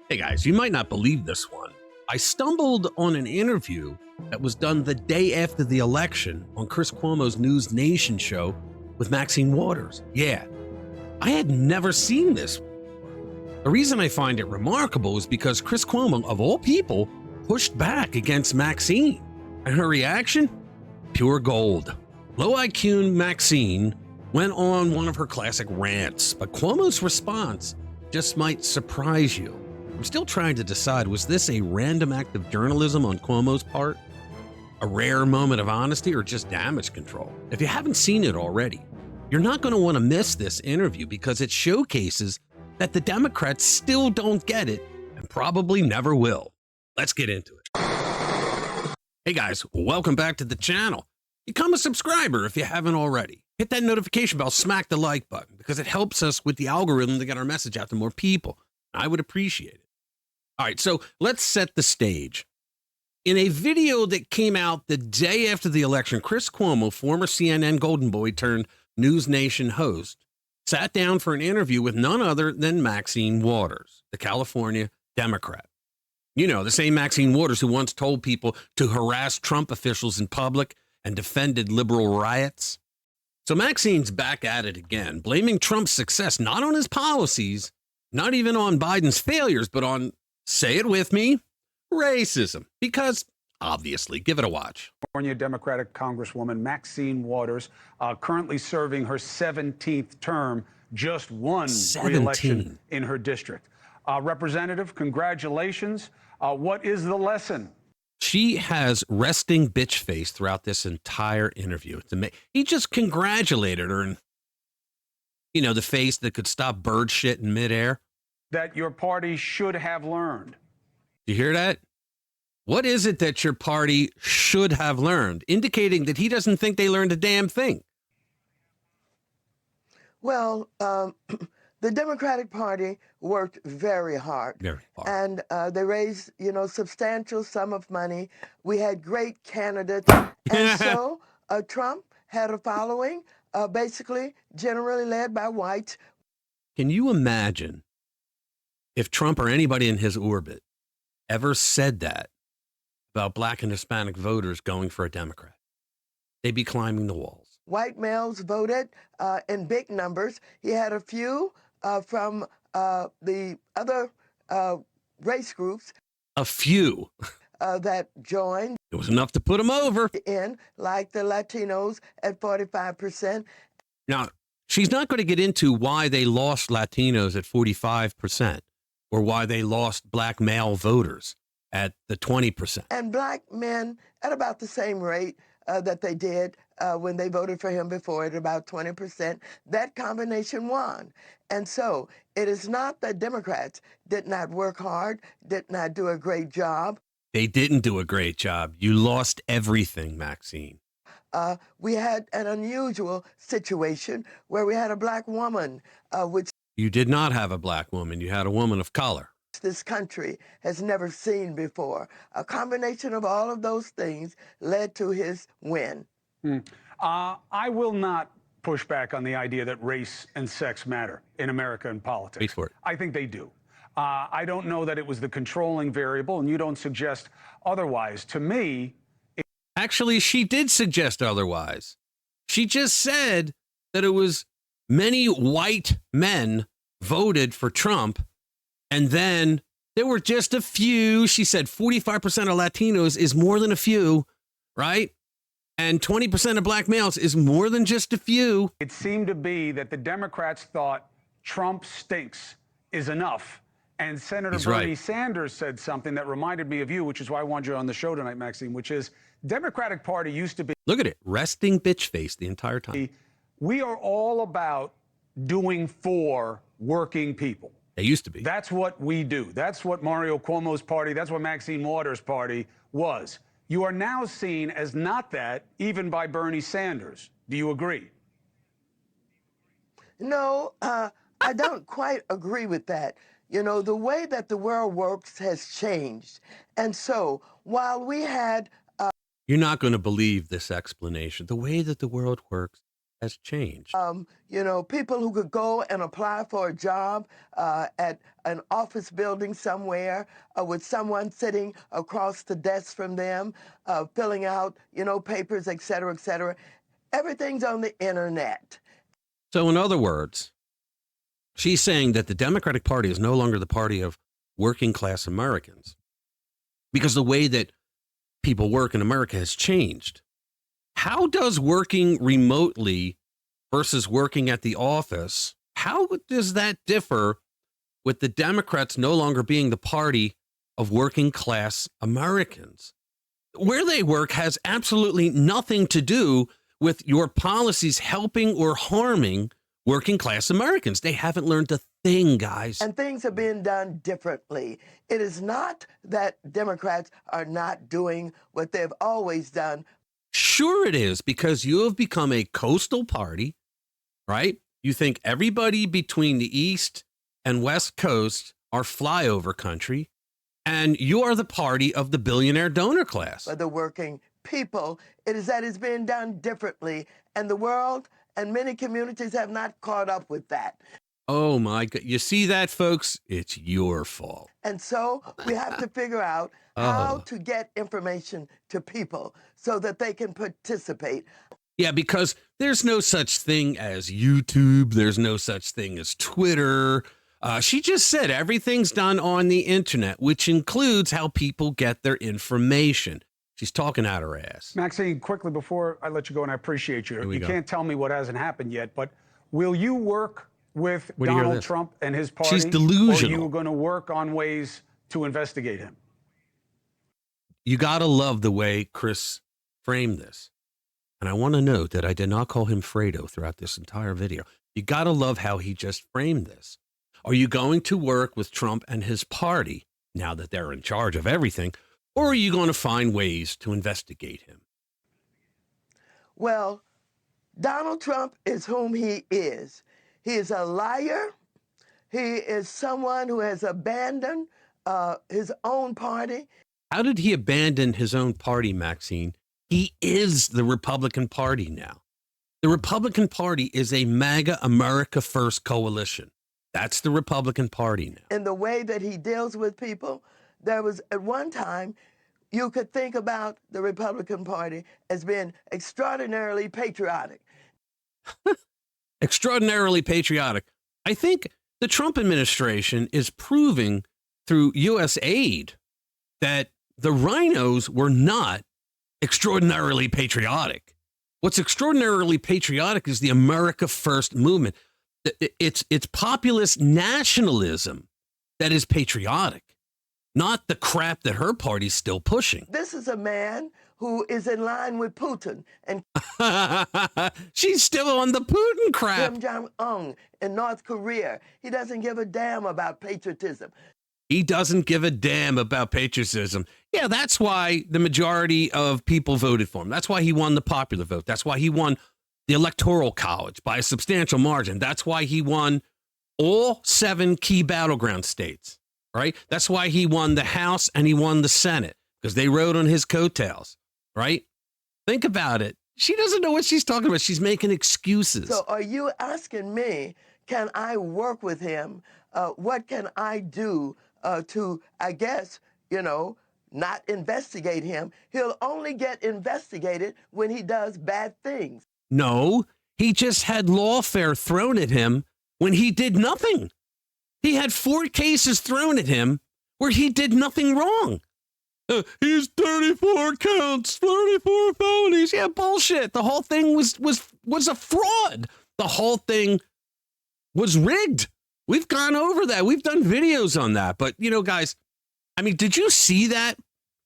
Hey guys, you might not believe this one. I stumbled on an interview that was done the day after the election on Chris Cuomo's News Nation show with Maxine Waters. Yeah, I had never seen this. The reason I find it remarkable is because Chris Cuomo, of all people, pushed back against Maxine. And her reaction? Pure gold. Low IQ Maxine went on one of her classic rants, but Cuomo's response just might surprise you. I'm still trying to decide, was this a random act of journalism on Cuomo's part? A rare moment of honesty, or just damage control? If you haven't seen it already, you're not going to want to miss this interview because it showcases that the Democrats still don't get it and probably never will. Let's get into it. Hey guys, welcome back to the channel. Become a subscriber if you haven't already. Hit that notification bell, smack the like button, because it helps us with the algorithm to get our message out to more people. I would appreciate it. All right, so let's set the stage. In a video that came out the day after the election, Chris Cuomo, former CNN Golden Boy turned News Nation host, sat down for an interview with none other than Maxine Waters, the California Democrat. You know, the same Maxine Waters who once told people to harass Trump officials in public and defended liberal riots. So Maxine's back at it again, blaming Trump's success not on his policies, not even on Biden's failures, but on, say it with me, racism. Because, obviously, give it a watch. California Democratic Congresswoman Maxine Waters, currently serving her 17th term, just won re-election in her district. Representative, congratulations. What is the lesson? She has resting bitch face throughout this entire interview. He just congratulated her, and, you know, the face that could stop bird shit in midair. That your party should have learned. You hear that? What is it that your party should have learned? Indicating that he doesn't think they learned a damn thing. Well, the Democratic Party worked very hard. And they raised, substantial sum of money. We had great candidates. And so Trump had a following, basically generally led by whites. Can you imagine if Trump or anybody in his orbit ever said that about black and Hispanic voters going for a Democrat? They'd be climbing the walls. White males voted in big numbers. He had a few from the other race groups. A few. That joined. It was enough to put them over. In, like the Latinos at 45%. Now, she's not going to get into why they lost Latinos at 45%. Or why they lost black male voters at the 20%. And black men at about the same rate that they did when they voted for him before, at about 20%. That combination won. And so it is not that Democrats did not work hard, did not do a great job. They didn't do a great job. You lost everything, Maxine. We had an unusual situation where we had a black woman, which you did not have a black woman. You had a woman of color. This country has never seen before. A combination of all of those things led to his win. I will not push back on the idea that race and sex matter in America and politics. Wait for it. I think they do. I don't know that it was the controlling variable, and you don't suggest otherwise. To me... Actually, she did suggest otherwise. She just said that it was many white men voted for Trump, and then there were just a few. She said 45% of Latinos is more than a few, right? And 20% of black males is more than just a few. It seemed to be that the Democrats thought Trump stinks is enough. And Senator Bernie Sanders said something that reminded me of you, which is why I wanted you on the show tonight, Maxine, which is Democratic Party used to be... Look at it, resting bitch face the entire time. We are all about doing for working people. They used to be. That's what we do. That's what Mario Cuomo's party, that's what Maxine Waters' party was. You are now seen as not that, even by Bernie Sanders. Do you agree? No, I don't quite agree with that. You know, the way that the world works has changed. And so while we had... You're not going to believe this explanation. The way that the world works has changed. People who could go and apply for a job at an office building somewhere with someone sitting across the desk from them, filling out, papers, et cetera, et cetera. Everything's on the internet. So in other words, she's saying that the Democratic Party is no longer the party of working class Americans because the way that people work in America has changed. How does working remotely versus working at the office, how does that differ with the Democrats no longer being the party of working class Americans? Where they work has absolutely nothing to do with your policies helping or harming working class Americans. They haven't learned a thing, guys. And things are being done differently. It is not that Democrats are not doing what they've always done. Sure it is, because you have become a coastal party, right? You think everybody between the East and West Coast are flyover country, and you are the party of the billionaire donor class. For the working people, it is that it's being done differently, and the world and many communities have not caught up with that. Oh my God. You see that, folks? It's your fault. And so we have to figure out how to get information to people so that they can participate. Yeah, because there's no such thing as YouTube. There's no such thing as Twitter. She just said everything's done on the internet, which includes how people get their information. She's talking out her ass. Maxine, quickly before I let you go, and I appreciate you. You go. can't tell me what hasn't happened yet, but will you work with Donald Trump and his party? She's delusional. Or are you going to work on ways to investigate him? You got to love the way Chris framed this. And I want to note that I did not call him Fredo throughout this entire video. You got to love how he just framed this. Are you going to work with Trump and his party now that they're in charge of everything, or are you going to find ways to investigate him? Well, Donald Trump is whom he is. He is a liar. He is someone who has abandoned his own party. How did he abandon his own party, Maxine? He is the Republican Party now. The Republican Party is a MAGA America First coalition. That's the Republican Party now. In the way that he deals with people, there was at one time, you could think about the Republican Party as being extraordinarily patriotic. Extraordinarily patriotic. I think the Trump administration is proving through U.S. aid that the rhinos were not extraordinarily patriotic. What's extraordinarily patriotic is the America First movement. It's populist nationalism that is patriotic, not the crap that her party's still pushing. This is a man who is in line with Putin. And she's still on the Putin crap. Kim Jong-un in North Korea. He doesn't give a damn about patriotism. He doesn't give a damn about patriotism. Yeah, that's why the majority of people voted for him. That's why he won the popular vote. That's why he won the Electoral College by a substantial margin. That's why he won all 7 key battleground states, right? That's why he won the House and he won the Senate, because they rode on his coattails, right? Think about it. She doesn't know what she's talking about. She's making excuses. So are you asking me, can I work with him? What can I do to, I guess, not investigate him? He'll only get investigated when he does bad things. No, he just had lawfare thrown at him when he did nothing. He had 4 cases thrown at him where he did nothing wrong. He's 34 counts, 34 felonies. Yeah, bullshit. The whole thing was a fraud. The whole thing was rigged. We've gone over that. We've done videos on that. But, guys, I mean, did you see that?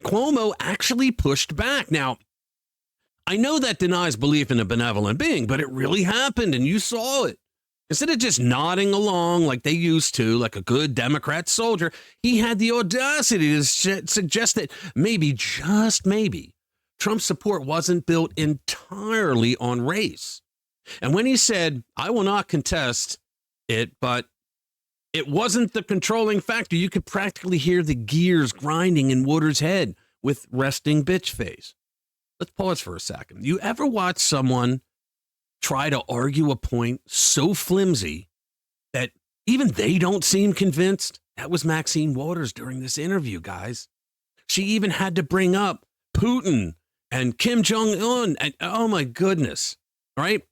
Cuomo actually pushed back. Now, I know that denies belief in a benevolent being, but it really happened, and you saw it. Instead of just nodding along like they used to, like a good Democrat soldier, he had the audacity to suggest that maybe, just maybe, Trump's support wasn't built entirely on race. And when he said, I will not contest it, but it wasn't the controlling factor, you could practically hear the gears grinding in Waters' head with resting bitch face. Let's pause for a second. You ever watch someone try to argue a point so flimsy that even they don't seem convinced? That was Maxine Waters during this interview, guys. She even had to bring up Putin and Kim Jong-un. And oh, my goodness. Right?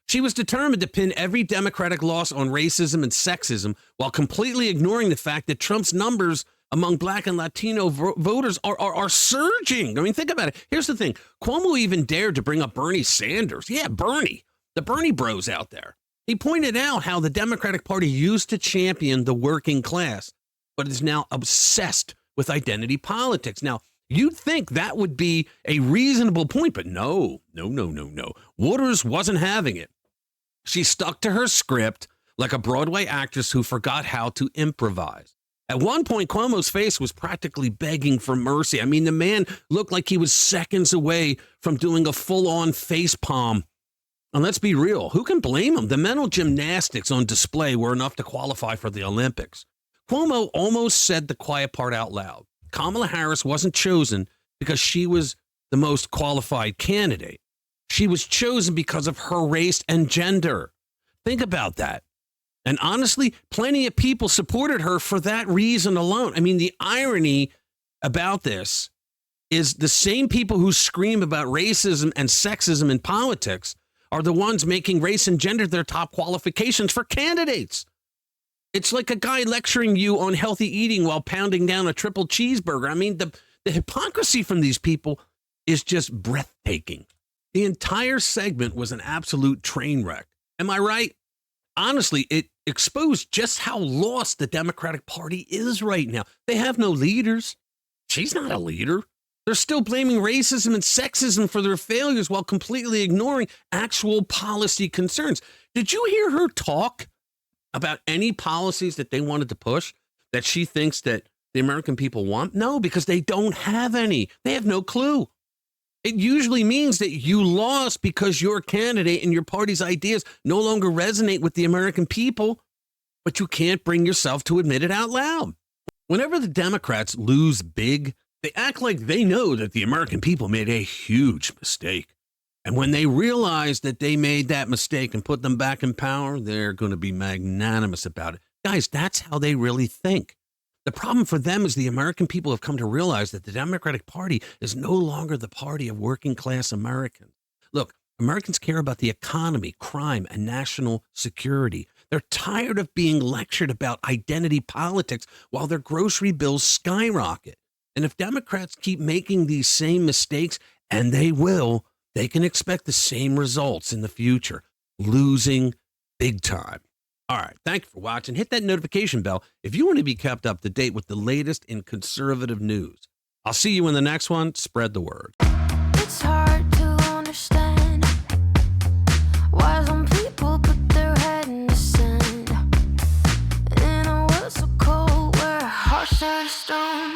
She was determined to pin every Democratic loss on racism and sexism while completely ignoring the fact that Trump's numbers among Black and Latino voters are surging. I mean, think about it. Here's the thing. Cuomo even dared to bring up Bernie Sanders. Yeah, Bernie. The Bernie bros out there. He pointed out how the Democratic Party used to champion the working class, but is now obsessed with identity politics. Now, you'd think that would be a reasonable point, but no. Waters wasn't having it. She stuck to her script like a Broadway actress who forgot how to improvise. At one point, Cuomo's face was practically begging for mercy. I mean, the man looked like he was seconds away from doing a full-on face palm. And let's be real, who can blame him? The mental gymnastics on display were enough to qualify for the Olympics. Cuomo almost said the quiet part out loud. Kamala Harris wasn't chosen because she was the most qualified candidate. She was chosen because of her race and gender. Think about that. And honestly, plenty of people supported her for that reason alone. I mean, the irony about this is the same people who scream about racism and sexism in politics are the ones making race and gender their top qualifications for candidates. It's like a guy lecturing you on healthy eating while pounding down a triple cheeseburger. I mean, the hypocrisy from these people is just breathtaking. The entire segment was an absolute train wreck. Am I right? Honestly, it exposed just how lost the Democratic Party is right now. They have no leaders. She's not a leader. They're still blaming racism and sexism for their failures while completely ignoring actual policy concerns. Did you hear her talk about any policies that they wanted to push that she thinks that the American people want? No, because they don't have any. They have no clue. It usually means that you lost because your candidate and your party's ideas no longer resonate with the American people, but you can't bring yourself to admit it out loud. Whenever the Democrats lose big, they act like they know that the American people made a huge mistake. And when they realize that they made that mistake and put them back in power, they're going to be magnanimous about it. Guys, that's how they really think. The problem for them is the American people have come to realize that the Democratic Party is no longer the party of working class Americans. Look, Americans care about the economy, crime, and national security. They're tired of being lectured about identity politics while their grocery bills skyrocket. And if Democrats keep making these same mistakes, and they will, they can expect the same results in the future, losing big time. All right, thank you for watching. Hit that notification bell if you want to be kept up to date with the latest in conservative news. I'll see you in the next one. Spread the word. It's hard to understand why some people put their head in the sand in a world so cold where hearts are stone.